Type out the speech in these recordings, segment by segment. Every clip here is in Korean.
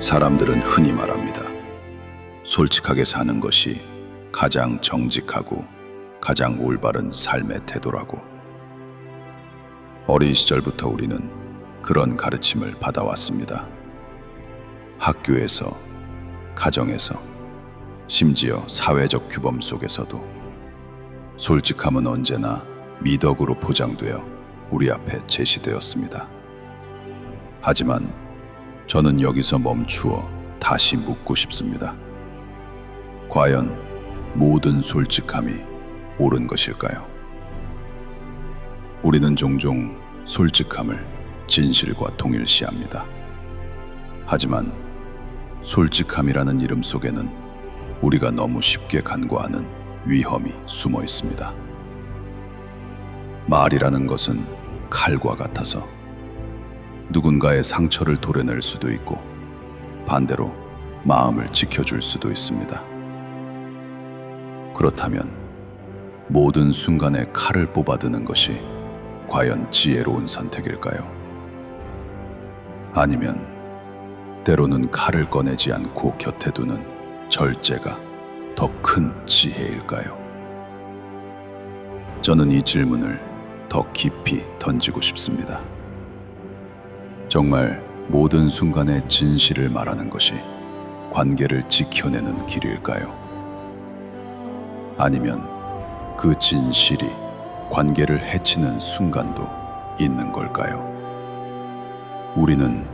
사람들은 흔히 말합니다. 솔직하게 사는 것이 가장 정직하고 가장 올바른 삶의 태도라고. 어린 시절부터 우리는 그런 가르침을 받아왔습니다. 학교에서, 가정에서, 심지어 사회적 규범 속에서도 솔직함은 언제나 미덕으로 포장되어 우리 앞에 제시되었습니다. 하지만 저는 여기서 멈추어 다시 묻고 싶습니다. 과연 모든 솔직함이 옳은 것일까요? 우리는 종종 솔직함을 진실과 동일시합니다. 하지만 솔직함이라는 이름 속에는 우리가 너무 쉽게 간과하는 위험이 숨어 있습니다. 말이라는 것은 칼과 같아서 누군가의 상처를 도려낼 수도 있고 반대로 마음을 지켜줄 수도 있습니다. 그렇다면 모든 순간에 칼을 뽑아드는 것이 과연 지혜로운 선택일까요? 아니면 때로는 칼을 꺼내지 않고 곁에 두는 절제가 더 큰 지혜일까요? 저는 이 질문을 더 깊이 던지고 싶습니다. 정말 모든 순간에 진실을 말하는 것이 관계를 지켜내는 길일까요? 아니면 그 진실이 관계를 해치는 순간도 있는 걸까요? 우리는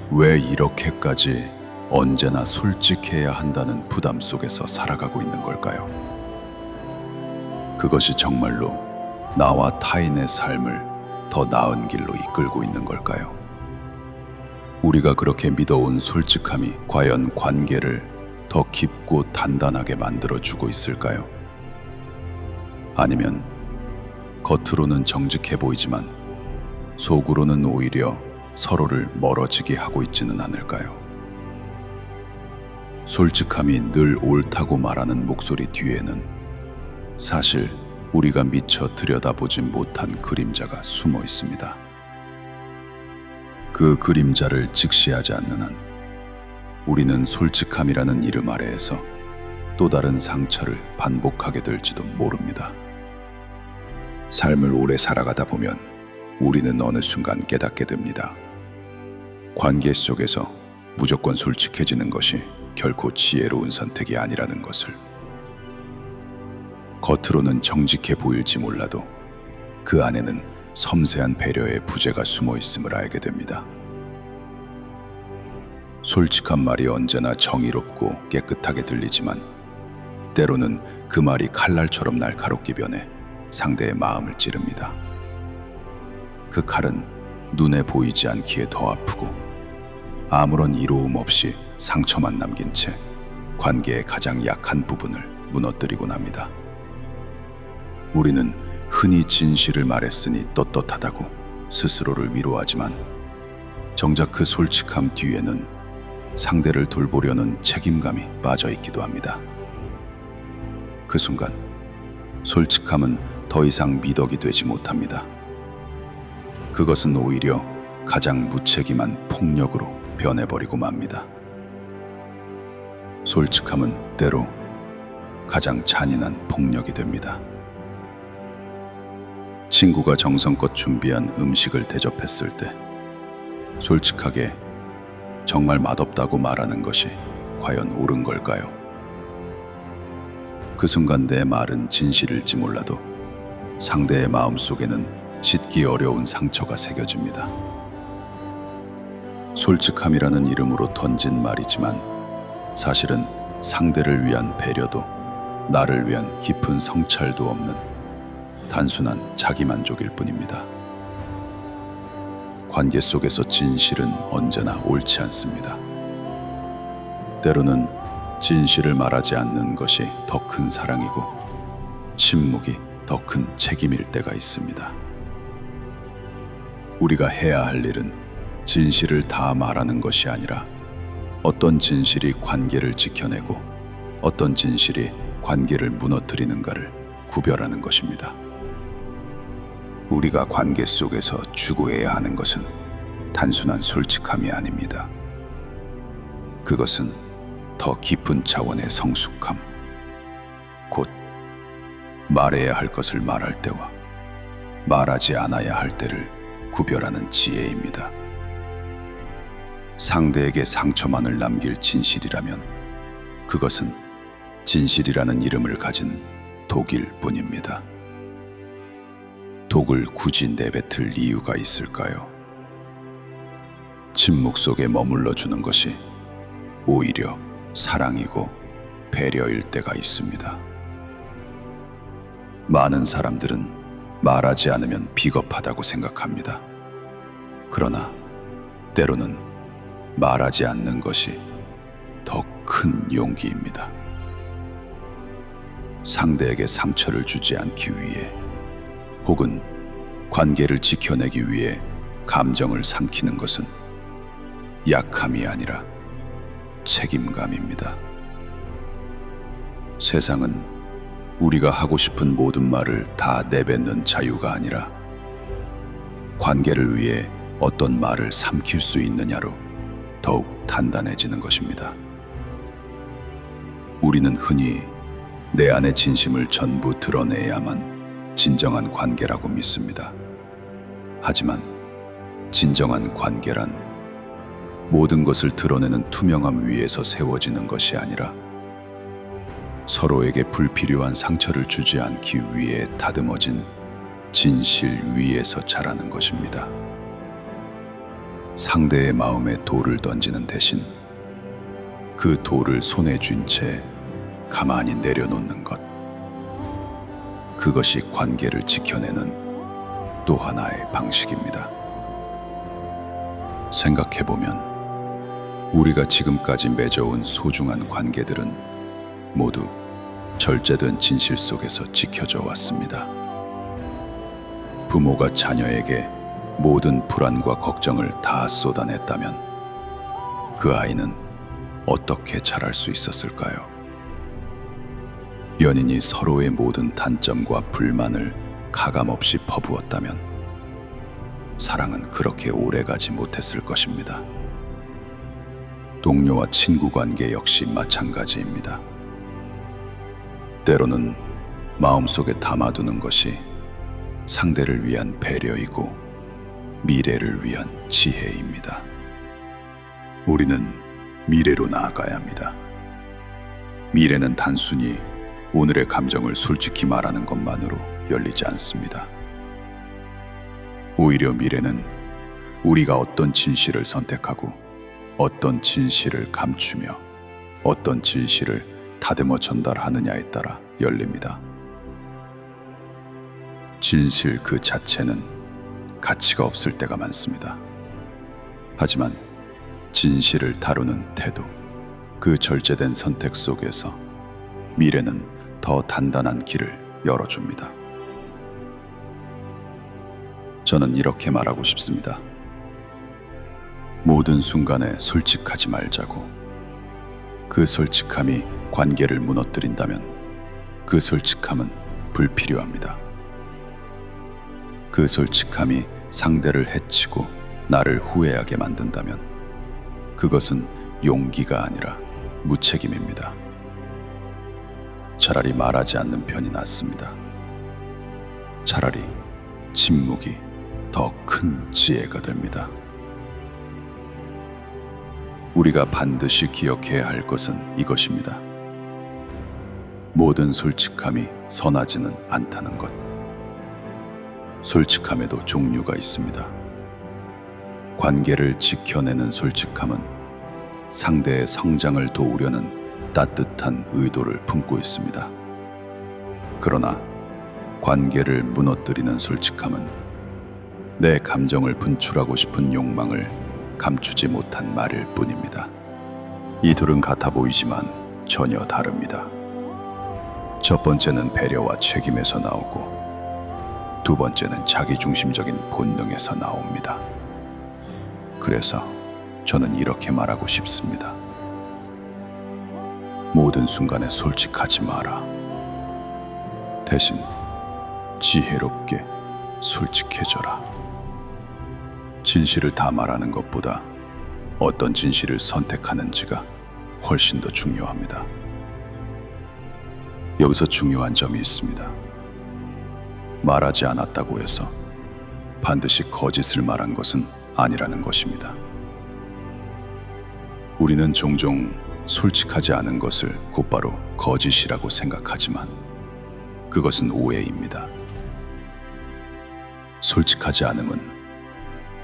왜 이렇게까지 언제나 솔직해야 한다는 부담 속에서 살아가고 있는 걸까요? 그것이 정말로 나와 타인의 삶을 더 나은 길로 이끌고 있는 걸까요? 우리가 그렇게 믿어온 솔직함이 과연 관계를 더 깊고 단단하게 만들어주고 있을까요? 아니면 겉으로는 정직해 보이지만 속으로는 오히려 서로를 멀어지게 하고 있지는 않을까요? 솔직함이 늘 옳다고 말하는 목소리 뒤에는 사실 우리가 미처 들여다보지 못한 그림자가 숨어 있습니다. 그 그림자를 직시하지 않는 한 우리는 솔직함이라는 이름 아래에서 또 다른 상처를 반복하게 될지도 모릅니다. 삶을 오래 살아가다 보면 우리는 어느 순간 깨닫게 됩니다. 관계 속에서 무조건 솔직해지는 것이 결코 지혜로운 선택이 아니라는 것을. 겉으로는 정직해 보일지 몰라도 그 안에는 섬세한 배려의 부재가 숨어 있음을 알게 됩니다. 솔직한 말이 언제나 정의롭고 깨끗하게 들리지만 때로는 그 말이 칼날처럼 날카롭게 변해 상대의 마음을 찌릅니다. 그 칼은 눈에 보이지 않기에 더 아프고 아무런 이로움 없이 상처만 남긴 채 관계의 가장 약한 부분을 무너뜨리곤 합니다. 우리는 흔히 진실을 말했으니 떳떳하다고 스스로를 위로하지만 정작 그 솔직함 뒤에는 상대를 돌보려는 책임감이 빠져 있기도 합니다. 그 순간 솔직함은 더 이상 미덕이 되지 못합니다. 그것은 오히려 가장 무책임한 폭력으로 변해버리고 맙니다. 솔직함은 때로 가장 잔인한 폭력이 됩니다. 친구가 정성껏 준비한 음식을 대접했을 때 솔직하게 정말 맛없다고 말하는 것이 과연 옳은 걸까요? 그 순간 내 말은 진실일지 몰라도 상대의 마음속에는 씻기 어려운 상처가 새겨집니다. 솔직함이라는 이름으로 던진 말이지만 사실은 상대를 위한 배려도 나를 위한 깊은 성찰도 없는 단순한 자기만족일 뿐입니다. 관계 속에서 진실은 언제나 옳지 않습니다. 때로는 진실을 말하지 않는 것이 더 큰 사랑이고 침묵이 더 큰 책임일 때가 있습니다. 우리가 해야 할 일은 진실을 다 말하는 것이 아니라 어떤 진실이 관계를 지켜내고 어떤 진실이 관계를 무너뜨리는가를 구별하는 것입니다. 우리가 관계 속에서 추구해야 하는 것은 단순한 솔직함이 아닙니다. 그것은 더 깊은 차원의 성숙함, 곧 말해야 할 것을 말할 때와 말하지 않아야 할 때를 구별하는 지혜입니다. 상대에게 상처만을 남길 진실이라면 그것은 진실이라는 이름을 가진 독일 뿐입니다. 독을 굳이 내뱉을 이유가 있을까요? 침묵 속에 머물러 주는 것이 오히려 사랑이고 배려일 때가 있습니다. 많은 사람들은 말하지 않으면 비겁하다고 생각합니다. 그러나 때로는 말하지 않는 것이 더 큰 용기입니다. 상대에게 상처를 주지 않기 위해 혹은 관계를 지켜내기 위해 감정을 삼키는 것은 약함이 아니라 책임감입니다. 세상은 우리가 하고 싶은 모든 말을 다 내뱉는 자유가 아니라 관계를 위해 어떤 말을 삼킬 수 있느냐로 더욱 단단해지는 것입니다. 우리는 흔히 내 안의 진심을 전부 드러내야만 진정한 관계라고 믿습니다. 하지만 진정한 관계란 모든 것을 드러내는 투명함 위에서 세워지는 것이 아니라 서로에게 불필요한 상처를 주지 않기 위해 다듬어진 진실 위에서 자라는 것입니다. 상대의 마음에 돌을 던지는 대신 그 돌을 손에 쥔 채 가만히 내려놓는 것. 그것이 관계를 지켜내는 또 하나의 방식입니다. 생각해보면 우리가 지금까지 맺어온 소중한 관계들은 모두 절제된 진실 속에서 지켜져 왔습니다. 부모가 자녀에게 모든 불안과 걱정을 다 쏟아냈다면 그 아이는 어떻게 자랄 수 있었을까요? 연인이 서로의 모든 단점과 불만을 가감없이 퍼부었다면 사랑은 그렇게 오래가지 못했을 것입니다. 동료와 친구 관계 역시 마찬가지입니다. 때로는 마음속에 담아두는 것이 상대를 위한 배려이고 미래를 위한 지혜입니다. 우리는 미래로 나아가야 합니다. 미래는 단순히 오늘의 감정을 솔직히 말하는 것만으로 열리지 않습니다. 오히려 미래는 우리가 어떤 진실을 선택하고 어떤 진실을 감추며 어떤 진실을 다듬어 전달하느냐에 따라 열립니다. 진실 그 자체는 가치가 없을 때가 많습니다. 하지만 진실을 다루는 태도, 그 절제된 선택 속에서 미래는 더 단단한 길을 열어줍니다. 저는 이렇게 말하고 싶습니다. 모든 순간에 솔직하지 말자고. 그 솔직함이 관계를 무너뜨린다면 그 솔직함은 불필요합니다. 그 솔직함이 상대를 해치고 나를 후회하게 만든다면 그것은 용기가 아니라 무책임입니다. 차라리 말하지 않는 편이 낫습니다. 차라리 침묵이 더 큰 지혜가 됩니다. 우리가 반드시 기억해야 할 것은 이것입니다. 모든 솔직함이 선하지는 않다는 것. 솔직함에도 종류가 있습니다. 관계를 지켜내는 솔직함은 상대의 성장을 도우려는 따뜻한 의도를 품고 있습니다. 그러나 관계를 무너뜨리는 솔직함은 내 감정을 분출하고 싶은 욕망을 감추지 못한 말일 뿐입니다. 이 둘은 같아 보이지만 전혀 다릅니다. 첫 번째는 배려와 책임에서 나오고 두 번째는 자기중심적인 본능에서 나옵니다. 그래서 저는 이렇게 말하고 싶습니다. 모든 순간에 솔직하지 마라. 대신 지혜롭게 솔직해져라. 진실을 다 말하는 것보다 어떤 진실을 선택하는지가 훨씬 더 중요합니다. 여기서 중요한 점이 있습니다. 말하지 않았다고 해서 반드시 거짓을 말한 것은 아니라는 것입니다. 우리는 종종 솔직하지 않은 것을 곧바로 거짓이라고 생각하지만 그것은 오해입니다. 솔직하지 않음은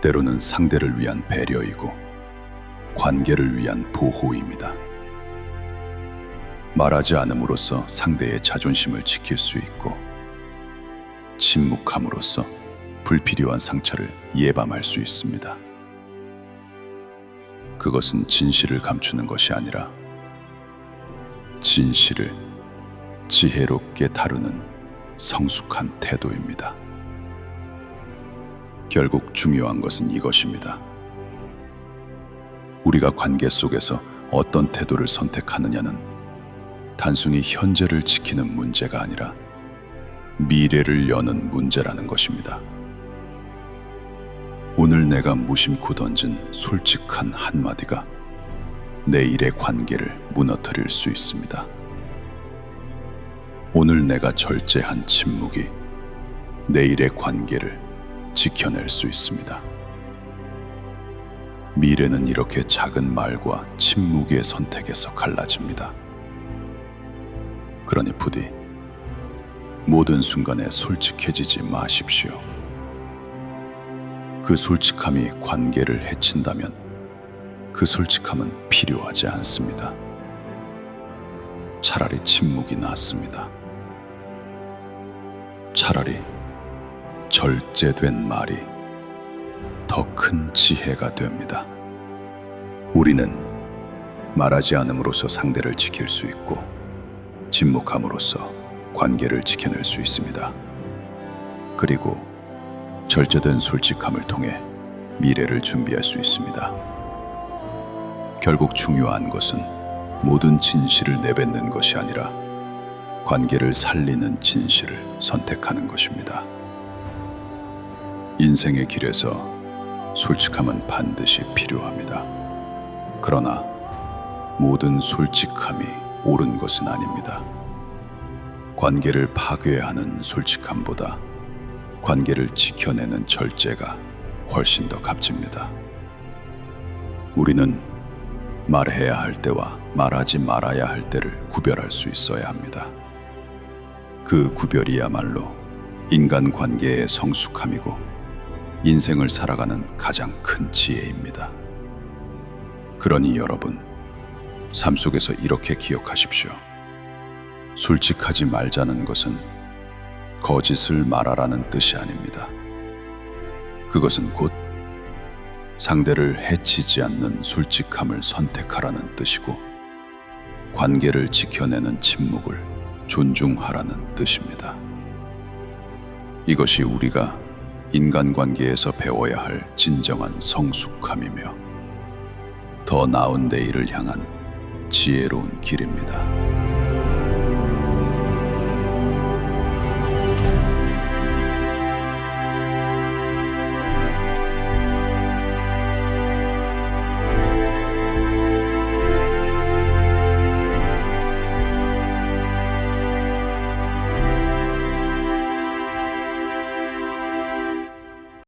때로는 상대를 위한 배려이고 관계를 위한 보호입니다. 말하지 않음으로써 상대의 자존심을 지킬 수 있고 침묵함으로써 불필요한 상처를 예방할 수 있습니다. 그것은 진실을 감추는 것이 아니라 진실을 지혜롭게 다루는 성숙한 태도입니다. 결국 중요한 것은 이것입니다. 우리가 관계 속에서 어떤 태도를 선택하느냐는 단순히 현재를 지키는 문제가 아니라 미래를 여는 문제라는 것입니다. 오늘 내가 무심코 던진 솔직한 한마디가 내일의 관계를 무너뜨릴 수 있습니다. 오늘 내가 절제한 침묵이 내일의 관계를 지켜낼 수 있습니다. 미래는 이렇게 작은 말과 침묵의 선택에서 갈라집니다. 그러니 부디 모든 순간에 솔직해지지 마십시오. 그 솔직함이 관계를 해친다면 그 솔직함은 필요하지 않습니다. 차라리 침묵이 낫습니다. 차라리 절제된 말이 더 큰 지혜가 됩니다. 우리는 말하지 않음으로써 상대를 지킬 수 있고 침묵함으로써 관계를 지켜낼 수 있습니다. 그리고 절제된 솔직함을 통해 미래를 준비할 수 있습니다. 결국 중요한 것은 모든 진실을 내뱉는 것이 아니라 관계를 살리는 진실을 선택하는 것입니다. 인생의 길에서 솔직함은 반드시 필요합니다. 그러나 모든 솔직함이 옳은 것은 아닙니다. 관계를 파괴하는 솔직함보다 관계를 지켜내는 절제가 훨씬 더 값집니다. 우리는 말해야 할 때와 말하지 말아야 할 때를 구별할 수 있어야 합니다. 그 구별이야말로 인간관계의 성숙함이고 인생을 살아가는 가장 큰 지혜입니다. 그러니 여러분, 삶 속에서 이렇게 기억하십시오. 솔직하지 말자는 것은 거짓을 말하라는 뜻이 아닙니다. 그것은 곧 상대를 해치지 않는 솔직함을 선택하라는 뜻이고 관계를 지켜내는 침묵을 존중하라는 뜻입니다. 이것이 우리가 인간관계에서 배워야 할 진정한 성숙함이며 더 나은 내일을 향한 지혜로운 길입니다.